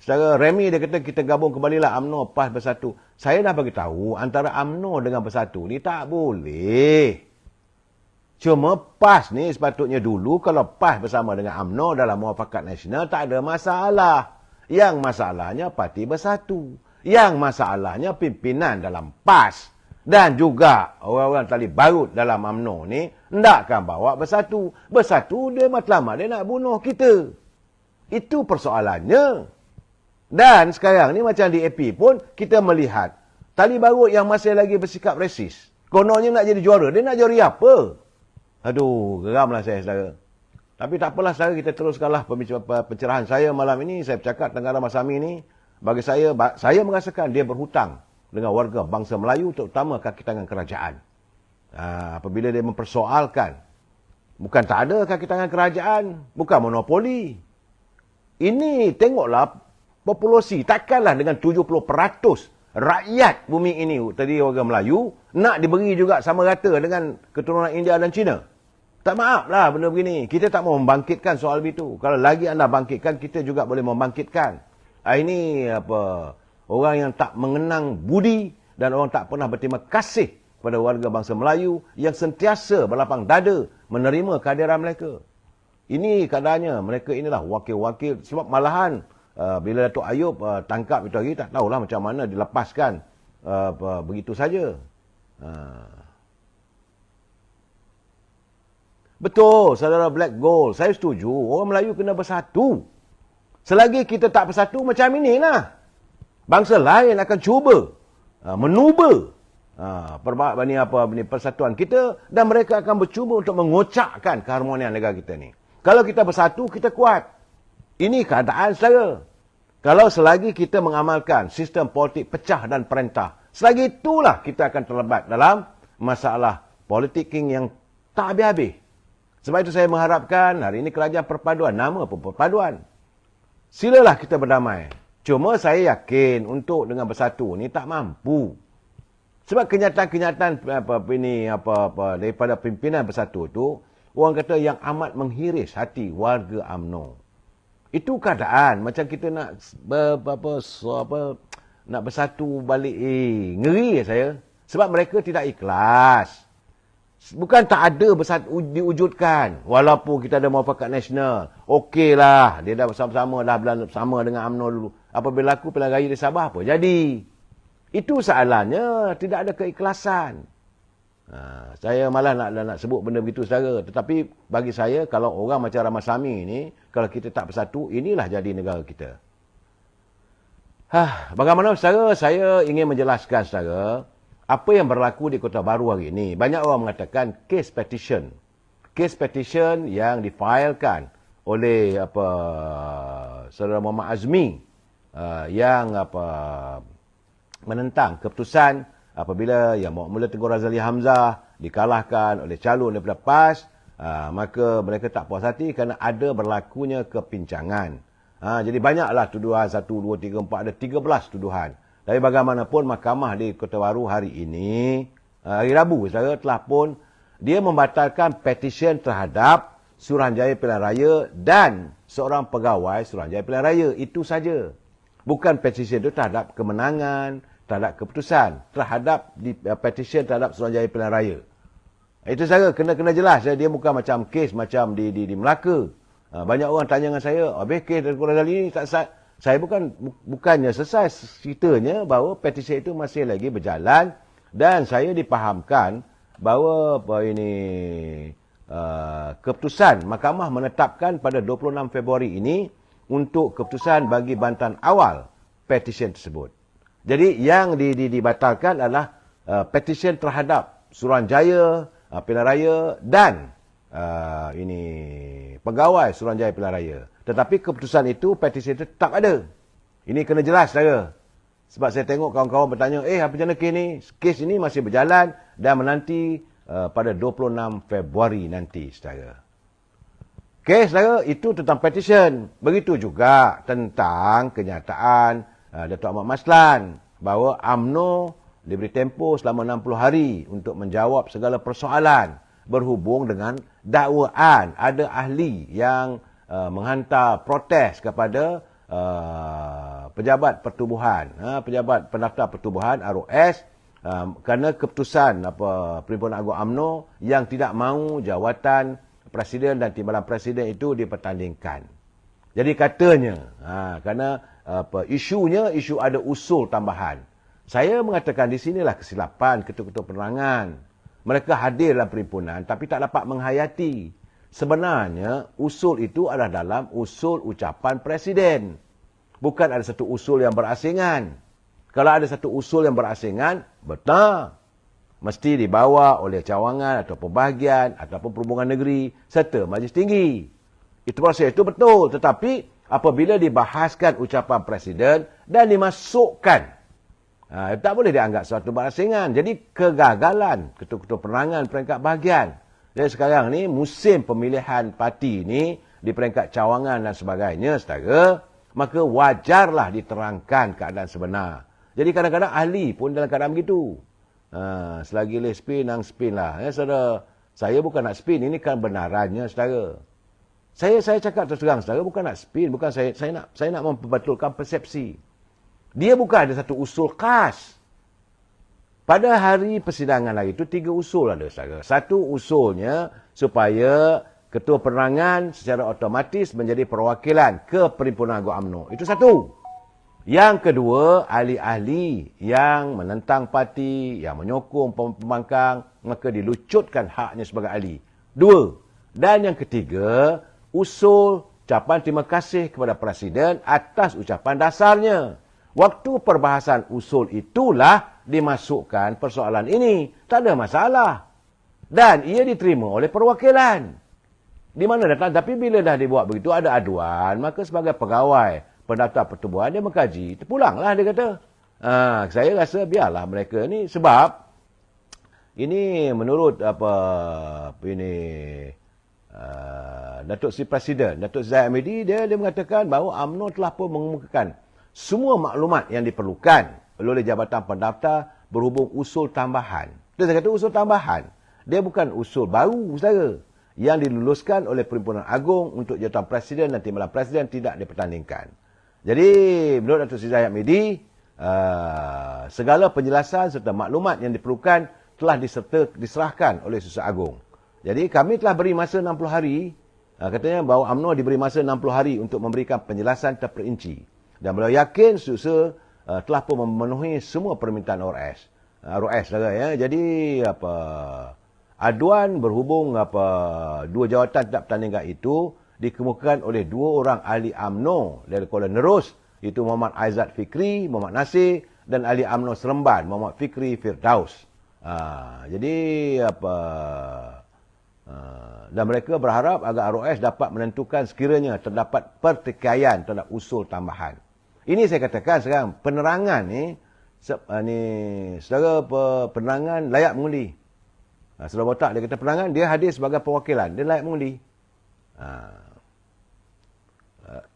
secara remi dia kata kita gabung kembalilah UMNO PAS bersatu. Saya dah bagi tahu antara UMNO dengan bersatu ni tak boleh. Cuma PAS ni sepatutnya dulu kalau PAS bersama dengan UMNO dalam muafakat nasional tak ada masalah. Yang masalahnya parti bersatu. Yang masalahnya pimpinan dalam PAS. Dan juga orang-orang tali barut dalam UMNO ni hendakkan bawa bersatu. Bersatu dia matlamat dia nak bunuh kita. Itu persoalannya. Dan sekarang ni macam di AP pun kita melihat tali barut yang masih lagi bersikap resis. Kononnya nak jadi juara. Dia nak juara apa? Aduh, geramlah saya, saudara. Tapi tak apalah, saudara, kita teruskanlah pencerahan saya malam ini. Saya bercakap tentang Ramasamy ni. Bagi saya merasakan dia berhutang dengan warga bangsa Melayu, terutama kaki tangan kerajaan. Apabila dia mempersoalkan, bukan tak ada kaki tangan kerajaan, bukan monopoli. Ini, tengoklah, populasi takkanlah dengan 70% rakyat bumi ini, tadi warga Melayu, nak diberi juga sama rata dengan keturunan India dan Cina. Tak maaf lah benda begini. Kita tak mau membangkitkan soal itu. Kalau lagi anda bangkitkan, kita juga boleh membangkitkan. Ini orang yang tak mengenang budi dan orang tak pernah berterima kasih kepada warga bangsa Melayu yang sentiasa berlapang dada menerima kehadiran mereka. Ini keadaannya. Mereka inilah wakil-wakil. Sebab malahan bila Datuk Ayub tangkap itu hari, tak tahulah macam mana dilepaskan begitu saja. Betul, saudara Black Gold. Saya setuju. Orang Melayu kena bersatu. Selagi kita tak bersatu, macam inilah. Bangsa lain akan cuba menuba persatuan kita dan mereka akan bercuba untuk mengocakkan keharmonian negara kita ni. Kalau kita bersatu, kita kuat. Ini keadaan, saudara. Kalau selagi kita mengamalkan sistem politik pecah dan perintah, selagi itulah kita akan terlibat dalam masalah politik yang tak habis-habis. Sebab itu saya mengharapkan hari ini kerajaan perpaduan, nama pun perpaduan. Silalah kita berdamai. Cuma saya yakin untuk dengan bersatu ni tak mampu. Sebab kenyataan-kenyataan daripada pimpinan bersatu tu, orang kata yang amat menghiris hati warga UMNO. Itu keadaan macam kita nak nak bersatu balik. Ngeri saya. Sebab mereka tidak ikhlas. Bukan tak ada diwujudkan. Walaupun kita ada muafakat nasional. Okeylah. Dia dah bersama-sama dah bersama dengan UMNO dulu. Apabila aku pilihan raya di Sabah, apa jadi? Itu soalannya. Tidak ada keikhlasan. Saya malah nak sebut benda begitu, saudara. Tetapi bagi saya, kalau orang macam Ramasamy ni, kalau kita tak bersatu, inilah jadi negara kita. Bagaimana, saudara? Saya ingin menjelaskan, saudara, apa yang berlaku di Kota Baru hari ini. Banyak orang mengatakan case petition. Case petition yang difailkan oleh saudara Muhammad Azmi yang menentang keputusan apabila yang mula Tengku Razali Hamzah dikalahkan oleh calon daripada PAS, maka mereka tak puas hati kerana ada berlakunya kepincangan. Jadi banyaklah tuduhan, 1, 2, 3, 4, ada 13 tuduhan. Tapi bagaimanapun mahkamah di Kota Baru hari ini, hari Rabu, saudara, telah pun dia membatalkan petisyen terhadap Suruhanjaya Pilihan Raya dan seorang pegawai Suruhanjaya Pilihan Raya. Itu saja. Bukan petisyen itu terhadap kemenangan, terhadap keputusan, terhadap petisyen terhadap Suruhanjaya Pilihan Raya. Itu saja, kena jelas. Dia bukan macam kes macam di Melaka. Banyak orang tanya dengan saya, habis kes Tengku Razali ini saya bukannya selesai ceritanya bahawa petisyen itu masih lagi berjalan dan saya dipahamkan bahawa keputusan mahkamah menetapkan pada 26 Februari ini untuk keputusan bagi bantahan awal petisyen tersebut. Jadi yang dibatalkan adalah petisyen terhadap Suruhanjaya Pilihan Raya dan pegawai Suruhanjaya Pilihan Raya. Tetapi keputusan itu, petisyen itu tetap ada. Ini kena jelas, saudara. Sebab saya tengok kawan-kawan bertanya, apa macam mana kes ni? Kes ini masih berjalan dan menanti pada 26 Februari nanti, saudara. Kes, saudara, itu tentang petisyen. Begitu juga tentang kenyataan Datuk Ahmad Maslan bahawa UMNO diberi tempoh selama 60 hari untuk menjawab segala persoalan berhubung dengan dakwaan. Ada ahli yang menghantar protes kepada pejabat pertubuhan, pejabat pendaftar pertubuhan ROS, kerana keputusan Perhimpunan Agung UMNO yang tidak mahu jawatan presiden dan timbalan presiden itu dipertandingkan. Jadi katanya, kerana isunya isu ada usul tambahan. Saya mengatakan di sinilah kesilapan ketua-ketua penerangan. Mereka hadir dalam perhimpunan tapi tak dapat menghayati. Sebenarnya usul itu adalah dalam usul ucapan presiden. Bukan ada satu usul yang berasingan. Kalau ada satu usul yang berasingan, betul. Mesti dibawa oleh cawangan atau pembahagian ataupun perhubungan negeri serta majlis tinggi. Itu proses itu betul. Tetapi apabila dibahaskan ucapan presiden dan dimasukkan, tak boleh dianggap suatu berasingan. Jadi kegagalan ketua-ketua penerangan peringkat bahagian. Jadi sekarang ni musim pemilihan parti ni di peringkat cawangan dan sebagainya, saudara, maka wajarlah diterangkan keadaan sebenar. Jadi kadang-kadang ahli pun dalam keadaan begitu. Selagi boleh spin, nang spin lah. Saudara, saya bukan nak spin, ini kan benarannya, saudara. Saya cakap terus terang, saudara, bukan nak spin, bukan saya nak memperbetulkan persepsi. Dia bukan ada satu usul khas. Pada hari persidangan hari itu, 3 usul ada, saudara. Satu usulnya supaya ketua penerangan secara otomatis menjadi perwakilan ke Perhimpunan Agung UMNO. Itu satu. Yang kedua, ahli-ahli yang menentang parti, yang menyokong pembangkang, maka dilucutkan haknya sebagai ahli. 2. Dan yang ketiga, usul ucapan terima kasih kepada Presiden atas ucapan dasarnya. Waktu perbahasan usul itulah dimasukkan persoalan ini. Tak ada masalah. Dan ia diterima oleh perwakilan. Di mana datang? Tapi bila dah dibuat begitu, ada aduan, maka sebagai pegawai pendaftar pertubuhan, dia mengkaji. Terpulanglah, dia kata. Saya rasa biarlah mereka ni, sebab ini menurut Datuk Seri Presiden, Datuk Zahid Hamidi, dia mengatakan bahawa UMNO telah pun mengemukakan semua maklumat yang diperlukan oleh Jabatan Pendaftar berhubung usul tambahan. Dia kata usul tambahan. Dia bukan usul baru, saudara. Yang diluluskan oleh Perhimpunan Agung untuk jawatan Presiden dan timbalan Presiden tidak dipertandingkan. Jadi, menurut Datuk Seri Zahid Hamidi, segala penjelasan serta maklumat yang diperlukan telah diserahkan oleh Susah Agung. Jadi, kami telah beri masa 60 hari. Katanya bahawa UMNO diberi masa 60 hari untuk memberikan penjelasan terperinci. Dan beliau yakin Susah telah pun memenuhi semua permintaan ROS, saudara, ya. Jadi, aduan berhubung 2 jawatan tidak bertandingkan itu dikemukakan oleh 2 orang ahli UMNO dari Kuala Nerus, iaitu Muhammad Aizat Fikri, Muhammad Nasir, dan ahli UMNO Seremban, Muhammad Fikri Firdaus. Dan mereka berharap agar ROS dapat menentukan sekiranya terdapat pertikaian terhadap usul tambahan. Ini saya katakan sekarang, penerangan ni saudara penerangan layak mengundi. Saudara Botak, dia kata penerangan, dia hadir sebagai perwakilan, dia layak mengundi.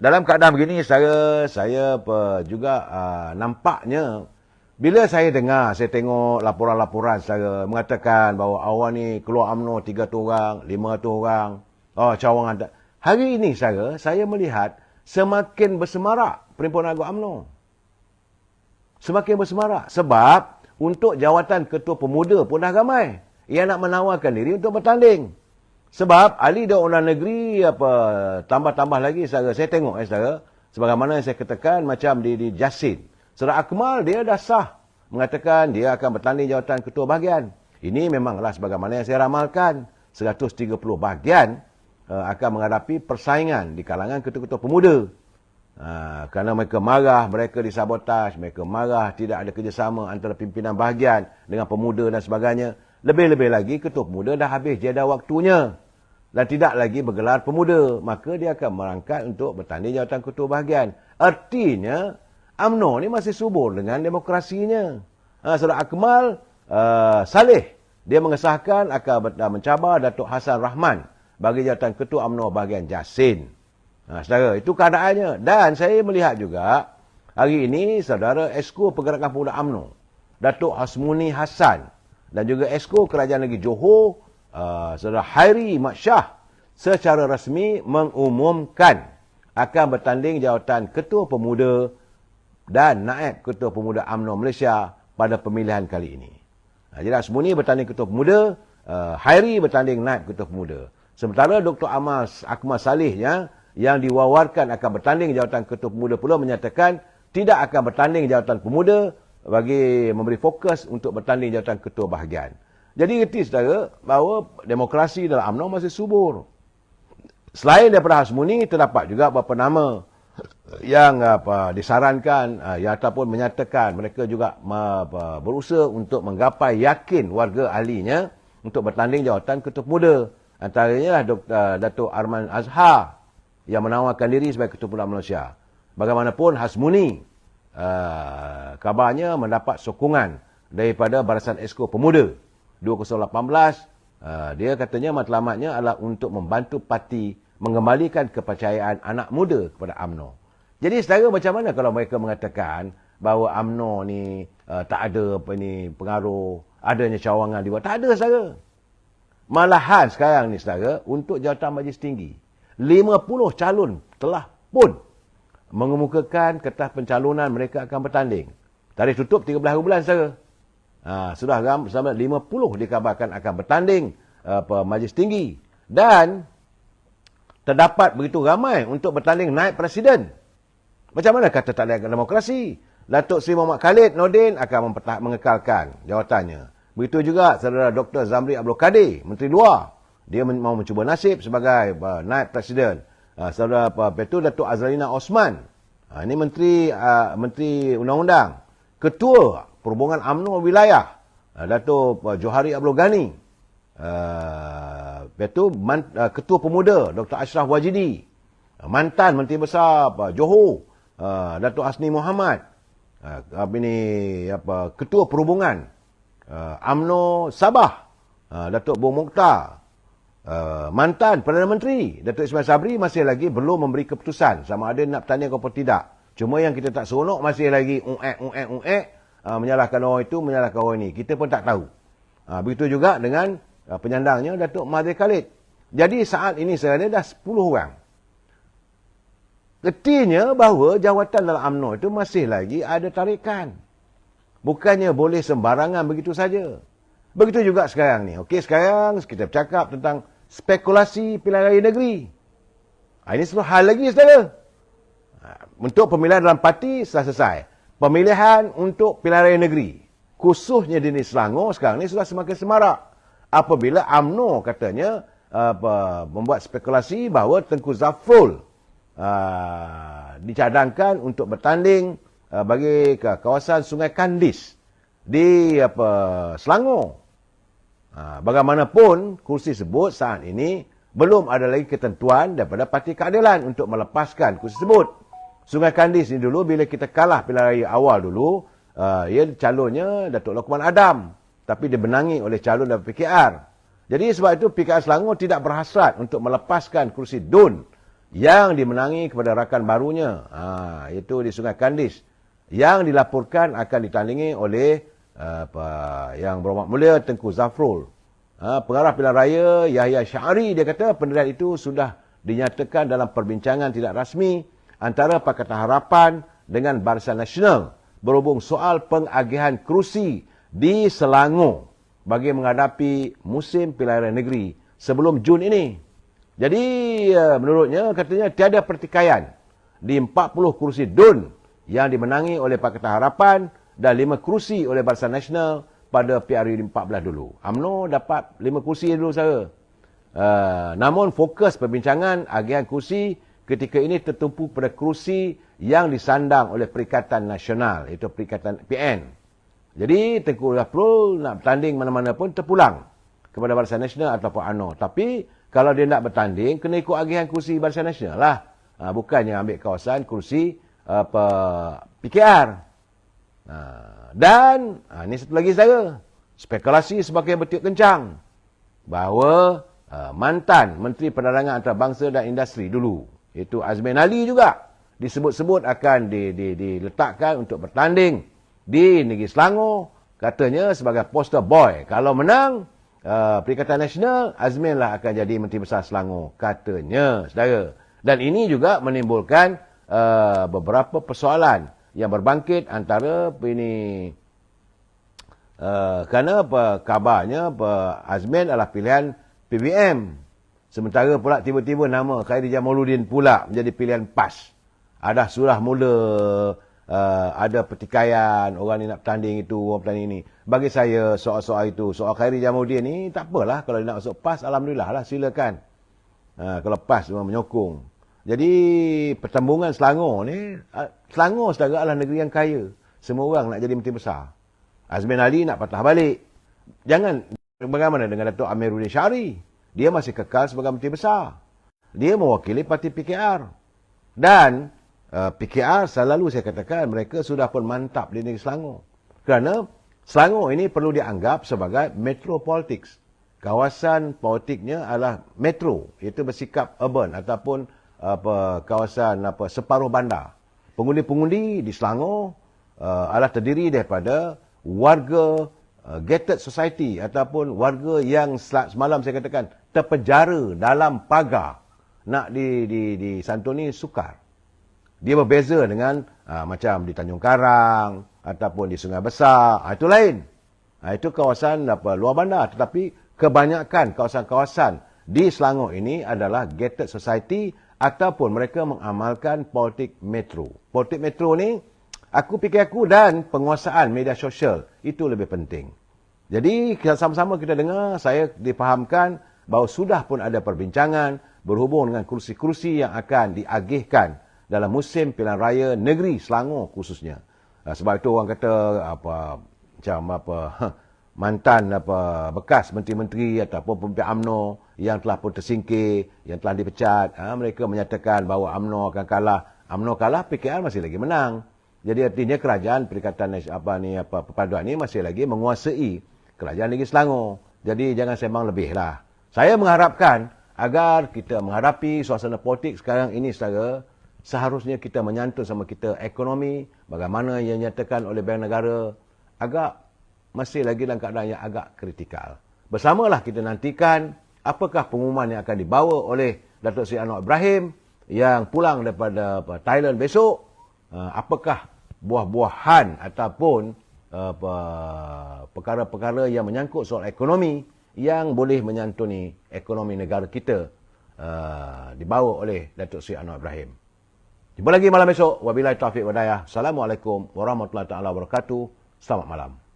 Dalam keadaan begini, saya juga nampaknya, bila saya dengar, saya tengok laporan-laporan saudara mengatakan bahawa awal ni keluar UMNO 300 orang, 500 orang, cawangan. Hari ini saya melihat semakin bersemarak Perhimpunan Agung UMNO. Semakin bersemarak. Sebab untuk jawatan ketua pemuda pun dah ramai yang nak menawarkan diri untuk bertanding. Sebab ahli dakwah negeri tambah-tambah lagi, saudara. Saya tengok, saudara, sebagaimana yang saya katakan macam di Jasin. Saudara Akmal, dia dah sah mengatakan dia akan bertanding jawatan ketua bahagian. Ini memanglah sebagaimana yang saya ramalkan. 130 bahagian akan menghadapi persaingan di kalangan ketua-ketua pemuda. Kerana mereka marah, mereka disabotaj, mereka marah, tidak ada kerjasama antara pimpinan bahagian dengan pemuda dan sebagainya. Lebih-lebih lagi, ketua pemuda dah habis jeda waktunya dan tidak lagi bergelar pemuda. Maka dia akan merangkak untuk bertanding jawatan ketua bahagian. Artinya, UMNO ni masih subur dengan demokrasinya. Saudara Akmal Saleh, dia mengesahkan akan mencabar Datuk Hassan Rahman bagi jawatan ketua UMNO bahagian Jasin. Saudara, itu keadaannya. Dan saya melihat juga, hari ini, saudara Esko Pergerakan Pemuda UMNO, Datuk Hasmuni Hassan, dan juga Esko Kerajaan Negeri Johor, saudara Hairi Mat Shah, secara rasmi mengumumkan akan bertanding jawatan ketua pemuda dan naib Ketua Pemuda UMNO Malaysia pada pemilihan kali ini. Jadi Hasmuni bertanding Ketua Pemuda, Hairi bertanding naib Ketua Pemuda. Sementara Dr. Akmal Salihnya yang diwawarkan akan bertanding jawatan Ketua Pemuda pula menyatakan tidak akan bertanding jawatan Pemuda bagi memberi fokus untuk bertanding jawatan Ketua Bahagian. Jadi erti saudara bahawa demokrasi dalam UMNO masih subur. Selain daripada Hasmuni, terdapat juga beberapa nama yang disarankan ataupun menyatakan mereka juga berusaha untuk menggapai yakin warga ahlinya untuk bertanding jawatan Ketua Pemuda. Antaranya Datuk Arman Azhar yang menawarkan diri sebagai Ketua Pemuda Malaysia. Bagaimanapun Hasmuni kabarnya mendapat sokongan daripada Barisan Esko Pemuda 2018. Dia katanya matlamatnya adalah untuk membantu parti mengembalikan kepercayaan anak muda kepada UMNO. Jadi saudara, macam mana kalau mereka mengatakan bahawa UMNO ni tak ada pengaruh, adanya cawangan di bawah? Tak ada saudara. Malahan sekarang ni saudara, untuk jawatan Majlis Tinggi 50 calon telah pun mengemukakan kertas pencalonan mereka akan bertanding. Tarikh tutup 13 bulan saudara. Sudah sampai 50 dikabarkan akan bertanding Majlis Tinggi. Dan terdapat begitu ramai untuk bertanding naib presiden. Macam mana kata tak ada demokrasi? Datuk Seri Muhammad Khalid Nordin akan mengekalkan jawatannya. Begitu juga saudara Dr. Zamri Abdul Kadir, Menteri Luar. Dia mau mencuba nasib sebagai naib presiden. Saudara Datuk Azralina Osman. Ini Menteri Undang-Undang. Ketua Perhubungan UMNO Wilayah, Datuk Johari Abdul Ghani. Ketua Pemuda, Dr. Ashraf Wajidi. Mantan Menteri Besar Johor, Datuk Hasni Muhammad. Ketua Perhubungan UMNO Sabah, Datuk Bong Mokhtar. Mantan Perdana Menteri Datuk Ismail Sabri masih lagi belum memberi keputusan sama ada nak bertanding atau tidak. Cuma yang kita tak seronok masih lagi menyalahkan orang itu, menyalahkan orang ini. Kita pun tak tahu. Begitu juga dengan penyandangnya Datuk Mahathir Khalid. Jadi saat ini sebenarnya dah 10 orang. Artinya bahawa jawatan dalam UMNO itu masih lagi ada tarikan. Bukannya boleh sembarangan begitu saja. Begitu juga sekarang ni. Okey, sekarang kita bercakap tentang spekulasi pilihan raya negeri. Ini satu hal lagi, saudara. Untuk pemilihan dalam parti sudah selesai. Pemilihan untuk pilihan raya negeri, khususnya di Selangor sekarang ni sudah semakin semarak. Apabila UMNO katanya membuat spekulasi bahawa Tengku Zafrul dicadangkan untuk bertanding bagi ke kawasan Sungai Kandis di Selangor. Bagaimanapun kursi tersebut saat ini belum ada lagi ketentuan daripada Parti Keadilan untuk melepaskan kursi tersebut. Sungai Kandis ni dulu bila kita kalah pilihan raya awal dulu, calonnya Datuk Lokman Adam, tapi dibenangi oleh calon dari PKR. Jadi sebab itu PKR Selangor tidak berhasrat untuk melepaskan kursi DUN yang dimenangi kepada rakan barunya, iaitu di Sungai Kandis, yang dilaporkan akan ditandingi oleh yang berhormat mulia Tengku Zafrul. Pengarah pilihan raya Yahya Syari, dia kata pendirian itu sudah dinyatakan dalam perbincangan tidak rasmi antara Pakatan Harapan dengan Barisan Nasional berhubung soal pengagihan kerusi di Selangor bagi menghadapi musim pilihan raya negeri sebelum Jun ini. Jadi menurutnya katanya tiada pertikaian di 40 kerusi DUN yang dimenangi oleh Pakatan Harapan dan 5 kerusi oleh Barisan Nasional pada PRU 14 dulu. UMNO dapat 5 kerusi dulu saya. Namun fokus perbincangan agihan kerusi ketika ini tertumpu pada kerusi yang disandang oleh Perikatan Nasional, iaitu Perikatan PN. Jadi Tengku Zafrul nak bertanding mana-mana pun terpulang kepada Barisan Nasional ataupun UMNO. Tapi kalau dia nak bertanding, kena ikut agihan kerusi Barisan Nasional lah. Bukannya ambil kawasan kerusi PKR. Dan ini satu lagi saya, spekulasi semakin bertiup kencang bahawa mantan Menteri Perdagangan Antarabangsa dan Industri dulu, iaitu Azmin Ali juga disebut-sebut akan diletakkan untuk bertanding di negeri Selangor, katanya sebagai poster boy. Kalau menang Perikatan Nasional, Azmin lah akan jadi Menteri Besar Selangor, katanya, saudara. Dan ini juga menimbulkan beberapa persoalan yang berbangkit antara ini kerana kabarnya Azmin adalah pilihan PBM. Sementara pula tiba-tiba nama Khairi Jamaluddin pula menjadi pilihan PAS. Ada sudah mula ada pertikaian, orang ni nak bertanding itu, orang bertanding ini. Bagi saya soal-soal itu, soal Khairi Jamaluddin ni tak apalah. Kalau dia nak masuk PAS, alhamdulillah lah, silakan. Kalau PAS memang menyokong. Jadi pertembungan Selangor ni, Selangor saudara adalah negeri yang kaya. Semua orang nak jadi menteri besar. Azmin Ali nak patah balik. Jangan bagaimana dengan Datuk Amiruddin Syari. Dia masih kekal sebagai menteri besar. Dia mewakili parti PKR. Dan PKR selalu saya katakan mereka sudah pun mantap di negeri Selangor. Kerana Selangor ini perlu dianggap sebagai metropolitics. Kawasan politiknya adalah metro. Iaitu bersikap urban ataupun kawasan separuh bandar. Pengundi-pengundi di Selangor adalah terdiri daripada warga gated society ataupun warga yang semalam saya katakan terpenjara dalam pagar nak disantuni sukar. Dia berbeza dengan macam di Tanjung Karang ataupun di Sungai Besar. Itu lain. Itu kawasan luar bandar. Tetapi kebanyakan kawasan-kawasan di Selangor ini adalah gated society ataupun mereka mengamalkan politik metro. Politik metro ni aku dan penguasaan media sosial itu lebih penting. Jadi sama-sama kita dengar, saya difahamkan bahawa sudah pun ada perbincangan berhubung dengan kursi-kursi yang akan diagihkan dalam musim pilihan raya negeri Selangor khususnya. Sebab itu orang kata mantan bekas menteri-menteri ataupun pemimpin UMNO yang telah pun tersingkir, yang telah dipecat, mereka menyatakan bahawa UMNO akan kalah. UMNO kalah, PKR masih lagi menang. Jadi artinya kerajaan Perikatan Perpaduan ini masih lagi menguasai kerajaan negeri Selangor. Jadi jangan sembang lebih lah. Saya mengharapkan agar kita menghadapi suasana politik sekarang ini seharusnya kita menyantun sama kita ekonomi, bagaimana yang dinyatakan oleh Bank Negara, masih lagi dalam keadaan yang agak kritikal. Bersamalah kita nantikan apakah pengumuman yang akan dibawa oleh Datuk Seri Anwar Ibrahim yang pulang daripada Thailand besok. Apakah buah-buahan ataupun perkara-perkara yang menyangkut soal ekonomi yang boleh menyantuni ekonomi negara kita dibawa oleh Datuk Seri Anwar Ibrahim. Jumpa lagi malam esok. Wabillahi taufiq wa hidayah. Assalamualaikum warahmatullahi taala wabarakatuh. Selamat malam.